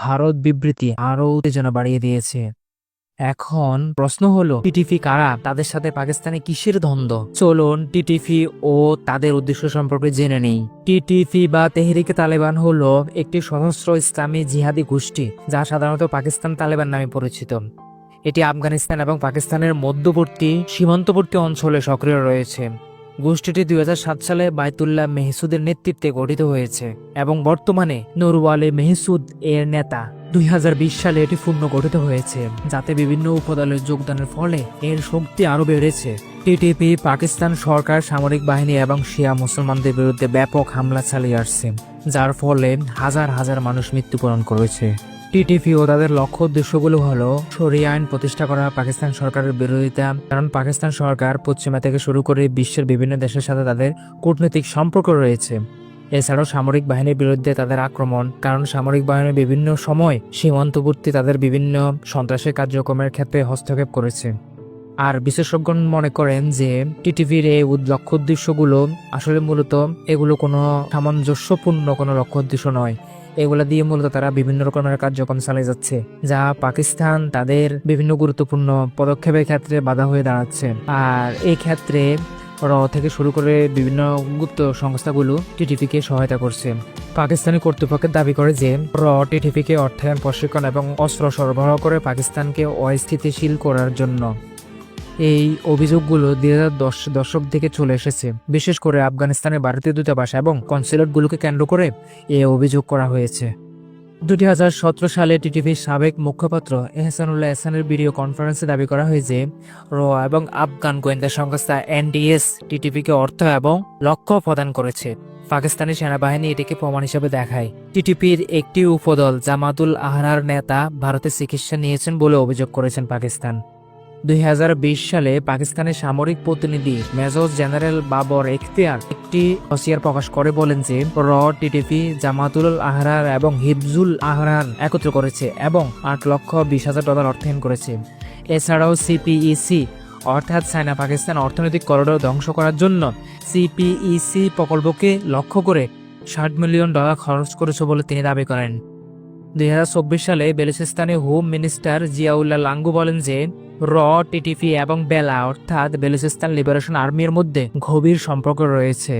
ভারত বিবৃতি আরও উত্তেজনা বাড়িয়ে দিয়েছে। এখন প্রশ্ন হলো, টিটিপি কারা, তাদের সাথে পাকিস্তানে কিসের দ্বন্দ্ব? চলুন টিটিপি ও তাদের উদ্দেশ্য সম্পর্কে জেনে নেই। টিটিপি বা তেহরিকে তালেবান হলো একটি সশস্ত্র ইসলামী জিহাদি গোষ্ঠী যা সাধারণত পাকিস্তান তালেবান নামে পরিচিত। এটি আফগানিস্তান এবং পাকিস্তানের মধ্যবর্তী সীমান্তবর্তী অঞ্চলে সক্রিয় রয়েছে। গোষ্ঠীটি 2007 সালে বায়তুল্লাহ মেহসুদের নেতৃত্বে গঠিত হয়েছে এবং বর্তমানে নুরওয়ালে মেহসুদ এর নেতা। 2020 সালে এটি পুনর্গঠিত হয়েছে, যাতে বিভিন্ন উপদলের যোগদানের ফলে এর শক্তি আরও বেড়েছে। টিটিপি পাকিস্তান সরকার, সামরিক বাহিনী এবং শিয়া মুসলমানদের বিরুদ্ধে ব্যাপক হামলা চালিয়ে আসছে, যার ফলে হাজার হাজার মানুষ মৃত্যুবরণ করেছে। টিটিপি ও তাদের লক্ষ্য উদ্দেশ্যগুলো হলো শরিয়া আইন প্রতিষ্ঠা করা, পাকিস্তান সরকারের বিরোধিতা, কারণ পাকিস্তান সরকার পশ্চিমা থেকে শুরু করে বিশ্বের বিভিন্ন দেশের সাথে তাদের কূটনৈতিক সম্পর্ক রয়েছে। এছাড়াও সামরিক বাহিনীর বিরুদ্ধে তাদের আক্রমণ, কারণ সামরিক বাহিনী বিভিন্ন সময় সীমান্তবর্তী তাদের বিভিন্ন সন্ত্রাসী কার্যক্রমের ক্ষেত্রে হস্তক্ষেপ করেছে। আর বিশেষজ্ঞ মনে করেন যে টিটিপির এই লক্ষ্য উদ্দেশ্যগুলো আসলে মূলত এগুলো কোনো সামঞ্জস্যপূর্ণ কোনো লক্ষ্য উদ্দেশ্য নয়। এগুলা দিয়ে মূলত তারা বিভিন্ন রকমের কার্যক্রম চালিয়ে যাচ্ছে, যা পাকিস্তান তাদের বিভিন্ন গুরুত্বপূর্ণ পদক্ষেপের ক্ষেত্রে বাধা হয়ে দাঁড়াচ্ছে। আর এই ক্ষেত্রে থেকে শুরু করে বিভিন্ন গুপ্ত সংস্থাগুলো টিটিপিকে সহায়তা করছে। পাকিস্তানি কর্তৃপক্ষের দাবি করে যে টিটিপিকে অর্থায়ন, প্রশিক্ষণ এবং অস্ত্র সরবরাহ করে পাকিস্তানকে অস্থিতিশীল করার জন্য। এই অভিযোগগুলো 2010 দশক থেকে চলে এসেছে, বিশেষ করে আফগানিস্তানের ভারতীয় দূতাবাস এবং কনসুলেটগুলোকে কেন্দ্র করে এই অভিযোগ করা হয়েছে। 2017 সালে টিটিপির সাবেক মুখপাত্র এহসানুল্লাহ এহসানের ভিডিও কনফারেন্সে দাবি করা হয় যে এবং আফগান গোয়েন্দা সংস্থা এনডিএস টিটিপিকে অর্থ এবং লক্ষ্য প্রদান করেছে। পাকিস্তানি সেনাবাহিনী এটিকে প্রমাণ হিসেবে দেখায়। টিটিপির একটি উপদল জামাতুল আহরার নেতা ভারতে চিকিৎসা নিয়েছেন বলে অভিযোগ করেছেন পাকিস্তান। 2020 সালে পাকিস্তানের সামরিক প্রতিনিধি মেজর জেনারেল বাবর ইখতিয়ার একটি হুঁশিয়ার প্রকাশ করে বলেন যে টিটিপি জামাতুল আহরার এবং হিফজুল আহরার একত্র করেছে এবং $8,20,000 অর্থায়ন করেছে। এছাড়াও সিপিইসি অর্থাৎ চায়না পাকিস্তান অর্থনৈতিক করিডোর ধ্বংস করার জন্য সিপিইসি প্রকল্পকে লক্ষ্য করে $60 মিলিয়ন খরচ করেছে বলে তিনি দাবি করেন। 2024 সালে বেলুচিস্তানের হোম মিনিস্টার জিয়াউল্লাহ লাঙ্গু বলেন যে টিটিপি এবং বেলা অর্থাৎ বেলুচিস্তান লিবারেশন আর্মির মধ্যে গভীর সম্পর্ক রয়েছে।